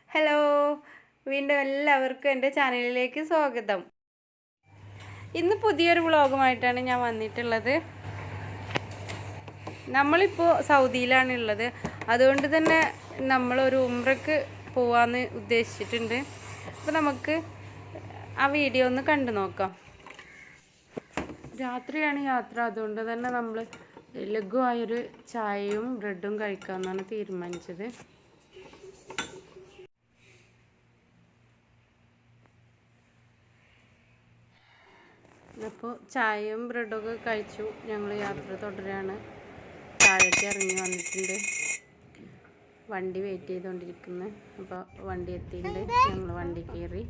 Hello, വീണ്ടും എല്ലാവർക്കും എൻ്റെ ചാനലിലേക്ക് സ്വാഗതം. ഇന്ന് പുതിയൊരു വ്ളോഗുമായിട്ടാണ് ഞാൻ വന്നിട്ടുള്ളത്. നമ്മളിപ്പോൾ സൗദിയിലാണുള്ളത്. അതുകൊണ്ട് തന്നെ നമ്മളൊരു ഉംറയ്ക്ക് പോകാമെന്ന് ഉദ്ദേശിച്ചിട്ടുണ്ട്. അപ്പോൾ നമുക്ക് ആ വീഡിയോ ഒന്ന് കണ്ടു നോക്കാം. രാത്രിയാണ് യാത്ര, അതുകൊണ്ട് തന്നെ നമ്മൾ ലഘുവായൊരു ചായയും ബ്രെഡും കഴിക്കാമെന്നാണ് തീരുമാനിച്ചത്. അപ്പോൾ ചായയും ബ്രെഡൊക്കെ കഴിച്ചു. ഞങ്ങൾ യാത്ര തുടരുകയാണ്. താഴേക്ക് ഇറങ്ങി വന്നിട്ടുണ്ട്. വണ്ടി വെയിറ്റ് ചെയ്തുകൊണ്ടിരിക്കുന്നു. അപ്പോൾ വണ്ടി എത്തിയിട്ടുണ്ട്. ഞങ്ങൾ വണ്ടി കയറി.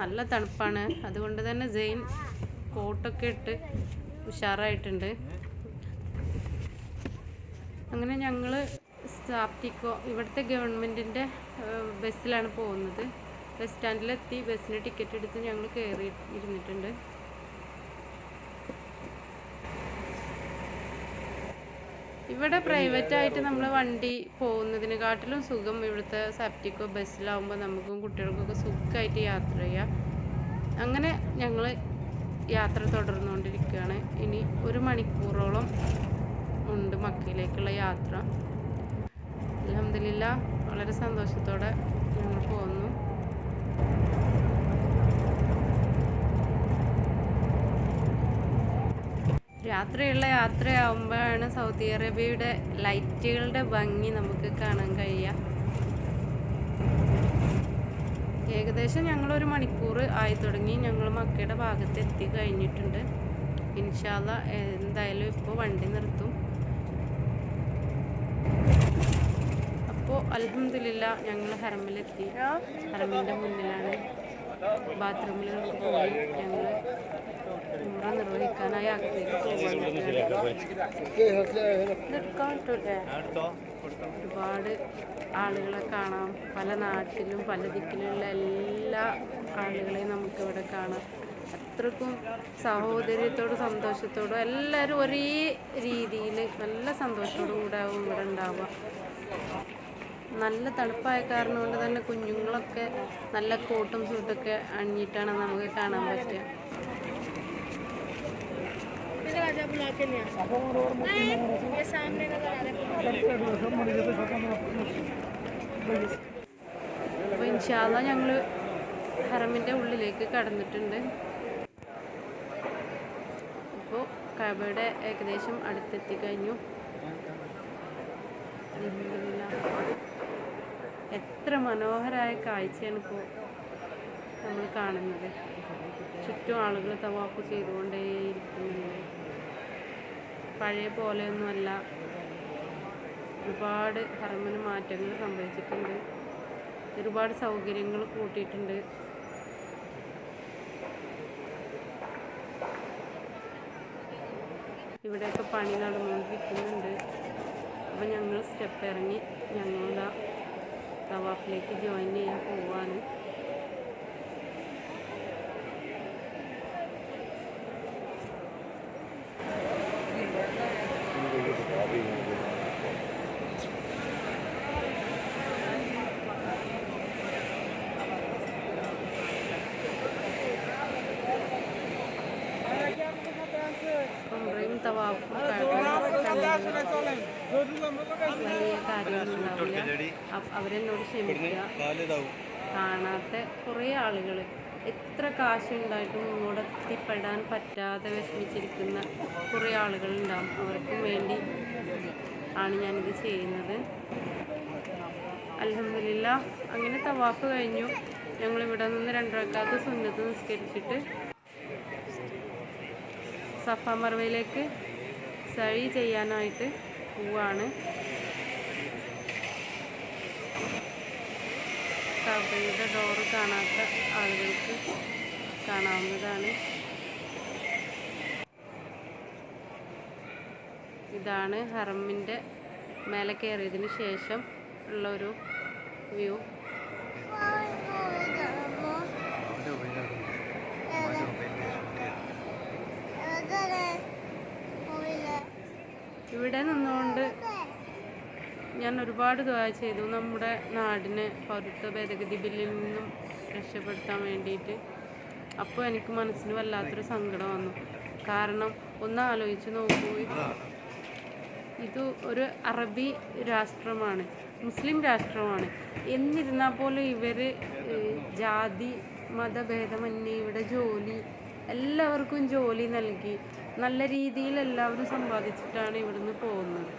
നല്ല തണുപ്പാണ്, അതുകൊണ്ട് തന്നെ ജെയിൻ കോട്ടൊക്കെ ഇട്ട് ഉഷാറായിട്ടുണ്ട്. അങ്ങനെ ഞങ്ങൾ സാപ്റ്റിക്കോ, ഇവിടുത്തെ ഗവൺമെൻറ്റിൻ്റെ ബസ്സിലാണ് പോകുന്നത്. ബസ് സ്റ്റാൻഡിലെത്തി ബസ്സിന് ടിക്കറ്റ് എടുത്ത് ഞങ്ങൾ കയറി ഇരുന്നിട്ടുണ്ട്. ഇവിടെ പ്രൈവറ്റായിട്ട് നമ്മൾ വണ്ടി പോകുന്നതിനെക്കാട്ടിലും സുഖം ഇവിടുത്തെ സാപ്റ്റിക്കോ ബസ്സിലാവുമ്പോൾ നമുക്കും കുട്ടികൾക്കൊക്കെ സുഖമായിട്ട് യാത്ര ചെയ്യാം. അങ്ങനെ ഞങ്ങൾ യാത്ര തുടർന്നുകൊണ്ടിരിക്കുകയാണ്. ഇനി 1 മണിക്കൂറോളം ഉണ്ട് മക്കയിലേക്കുള്ള യാത്ര. അൽഹംദുലില്ലാഹ് വളരെ സന്തോഷത്തോടെ ഞങ്ങൾ പോകുന്നു. രാത്രിയുള്ള യാത്രയാവുമ്പോഴാണ് സൗദി അറേബ്യയുടെ ലൈറ്റുകളുടെ ഭംഗി നമുക്ക് കാണാൻ കഴിയുക. ഏകദേശം ഞങ്ങൾ 1 മണിക്കൂർ ആയി തുടങ്ങി. ഞങ്ങൾ മക്കയുടെ ഭാഗത്ത് എത്തി കഴിഞ്ഞിട്ടുണ്ട്. ഇൻഷാ അല്ലാഹ് എന്തായാലും ഇപ്പോൾ വണ്ടി നിർത്തും. അപ്പോൾ അൽഹംദുലില്ലാഹ് ഞങ്ങൾ ഹറമിലെത്തി. ഹറമിൻ്റെ മുന്നിലാണ്. ബാത്റൂമിലൊക്കെ പോയി ഞങ്ങൾ ഉംറ നിർവഹിക്കാനായി അകത്തേക്ക് പോകാൻ. ഒരുപാട് ആളുകളെ കാണാം. പല നാട്ടിലും പല ദിക്കിലുള്ള എല്ലാ ആളുകളെയും നമുക്കിവിടെ കാണാം. അത്രക്കും സഹോദര്യത്തോടും സന്തോഷത്തോടും എല്ലാവരും ഒരേ രീതിയിൽ നല്ല സന്തോഷത്തോടും കൂടെ ആവും ഇവിടെ ഉണ്ടാവുക. നല്ല തണുപ്പായ കാരണം കൊണ്ട് തന്നെ കുഞ്ഞുങ്ങളൊക്കെ നല്ല കോട്ടും സൂട്ടൊക്കെ അണിഞ്ഞിട്ടാണ് നമുക്ക് കാണാൻ പറ്റുക. അപ്പോൾ ഇൻഷാ അല്ലാഹ് ഞങ്ങൾ ഹറമിൻ്റെ ഉള്ളിലേക്ക് കടന്നിട്ടുണ്ട്. ഇപ്പോൾ കഅബയുടെ ഏകദേശം അടുത്തെത്തി കഴിഞ്ഞു. എത്ര മനോഹരമായ കാഴ്ചയാണ് ഇപ്പോൾ നമ്മൾ കാണുന്നത്. ചുറ്റും ആളുകൾ തവാഫ് ചെയ്തുകൊണ്ടേയിരിക്കുന്നുണ്ട്. പഴയ പോലെയൊന്നുമല്ല, ഒരുപാട് ഹറമിന് മാറ്റങ്ങൾ സംഭവിച്ചിട്ടുണ്ട്. ഒരുപാട് സൗകര്യങ്ങൾ കൂട്ടിയിട്ടുണ്ട്. ഇവിടെയൊക്കെ പണി നടന്നുകൊണ്ടിരിക്കുന്നുണ്ട്. അപ്പോൾ ഞങ്ങൾ സ്റ്റെപ്പ് ഇറങ്ങി ഞങ്ങളുടെ തവാഫിലേക്ക് ജോയിൻ ചെയ്യാൻ പോവാണ്. ഉംറയും തവാഫും വലിയ കാര്യമൊന്നുണ്ടാവില്ല. അവരെന്നോട് ക്ഷമിക്കുക. കാണാത്ത കുറേ ആളുകൾ, എത്ര കാശുണ്ടായിട്ടും ഇങ്ങോട്ട് എത്തിപ്പെടാൻ പറ്റാതെ വിഷമിച്ചിരിക്കുന്ന കുറേ ആളുകളുണ്ടാവും. അവർക്കും വേണ്ടി ആണ് ഞാനിത് ചെയ്യുന്നത്. അൽഹംദുലില്ലാഹ് അങ്ങനെ തവാഫ് കഴിഞ്ഞു. ഞങ്ങളിവിടെ നിന്ന് 2 റക്അത്ത് സുന്നത്ത് നിസ്കരിച്ചിട്ട് സഫ മർവയിലേക്ക് സഈ ചെയ്യാനായിട്ട് പോവാണ്. കഅബയുടെ ഡോറ് കാണാത്ത ആളുകൾക്ക് കാണാവുന്നതാണ്. ഇതാണ് ഹറമിൻ്റെ മേലെ കയറിയതിന് ശേഷം ഉള്ളൊരു വ്യൂ. ഇവിടെ നിന്നുകൊണ്ട് ഞാൻ ഒരുപാട് ദുആ ചെയ്തു നമ്മുടെ നാടിനെ പൗരത്വ ഭേദഗതി ബില്ലിൽ നിന്നും രക്ഷപ്പെടുത്താൻ വേണ്ടിയിട്ട്. അപ്പോൾ എനിക്ക് മനസ്സിന് വല്ലാത്തൊരു സങ്കടം വന്നു. കാരണം ഒന്ന് ആലോചിച്ച് നോക്കൂ, ഇത് ഒരു അറബി രാഷ്ട്രമാണ്, മുസ്ലിം രാഷ്ട്രമാണ്. എന്നിരുന്നാൽ പോലും ഇവർ ജാതി മതഭേദമന്യേ ഇവിടെ എല്ലാവർക്കും ജോലി നൽകി നല്ല രീതിയിൽ എല്ലാവരും സമ്പാദിച്ചിട്ടാണ് ഇവിടുന്ന് പോകുന്നത്.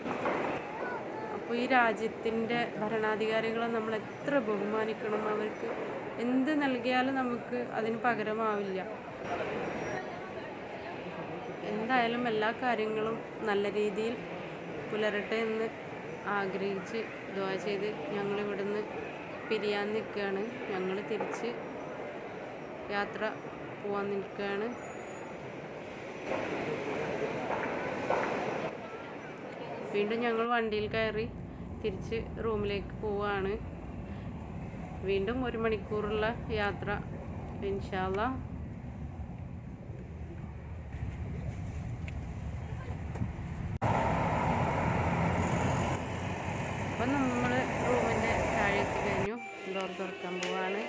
അപ്പോൾ ഈ രാജ്യത്തിൻ്റെ ഭരണാധികാരികളെ നമ്മൾ എത്ര ബഹുമാനിക്കണം. അവർക്ക് എന്ത് നൽകിയാലും നമുക്ക് അതിന് പകരമാവില്ല. എന്തായാലും എല്ലാ കാര്യങ്ങളും നല്ല രീതിയിൽ പുലരട്ടെ എന്ന് ആഗ്രഹിച്ച് ദുആ ചെയ്ത് ഞങ്ങളിവിടുന്ന് പിരിയാൻ നിൽക്കുകയാണ്. ഞങ്ങൾ തിരിച്ച് യാത്ര പോകാൻ നിൽക്കുകയാണ്. വീണ്ടും ഞങ്ങൾ വണ്ടിയിൽ കയറി തിരിച്ച് റൂമിലേക്ക് പോവുകയാണ്. വീണ്ടും 1 മണിക്കൂറുള്ള യാത്ര ഇൻഷാ അല്ലാഹ്. അപ്പം നമ്മൾ റൂമിൻ്റെ താഴേക്ക് കഴിഞ്ഞു, ഡോർ തുറക്കാൻ പോവാണ്.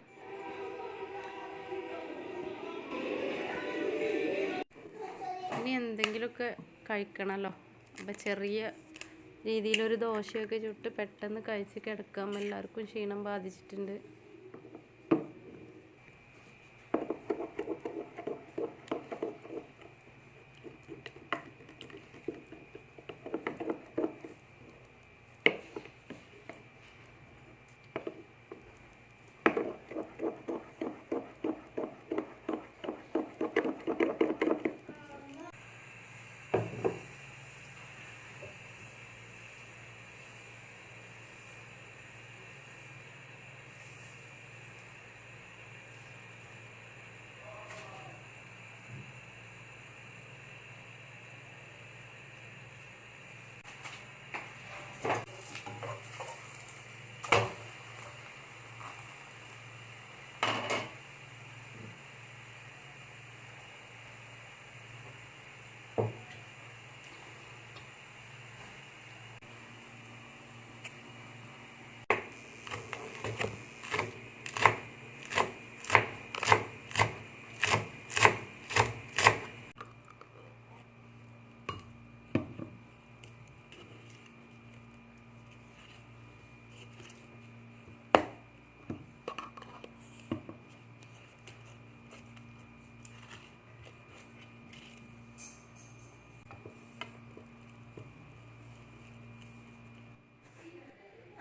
ഇനി എന്തെങ്കിലുമൊക്കെ കഴിക്കണമല്ലോ. അപ്പം ചെറിയ രീതിയിലൊരു ദോശയൊക്കെ ചുട്ട് പെട്ടെന്ന് കഴിച്ച് കിടക്കാം. എല്ലാവർക്കും ക്ഷീണം ബാധിച്ചിട്ടുണ്ട്.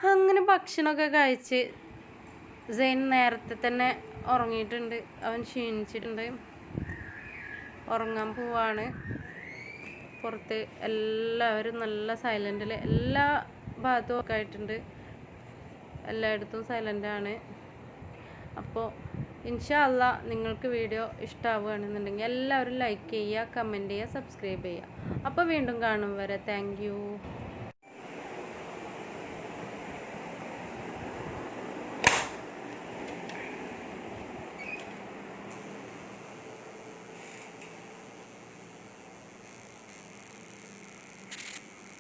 അങ്ങനെ ഭക്ഷണമൊക്കെ കഴിച്ച് സെയിൻ നേരത്തെ തന്നെ ഉറങ്ങിയിട്ടുണ്ട്. അവൻ ക്ഷീണിച്ചിട്ടുണ്ട്, ഉറങ്ങാൻ പോവാണ്. പുറത്ത് എല്ലാവരും നല്ല സൈലൻറ്റിൽ എല്ലാ ഭാഗത്തും ഒക്കെ ആയിട്ടുണ്ട്, എല്ലായിടത്തും സൈലൻ്റാണ്. അപ്പോൾ ഇൻഷാ അല്ലാഹ് നിങ്ങൾക്ക് വീഡിയോ ഇഷ്ടമാവുകയാണെന്നുണ്ടെങ്കിൽ എല്ലാവരും ലൈക്ക് ചെയ്യുക, കമൻറ്റ് ചെയ്യുക, സബ്സ്ക്രൈബ് ചെയ്യുക. അപ്പോൾ വീണ്ടും കാണും വരെ താങ്ക് യു.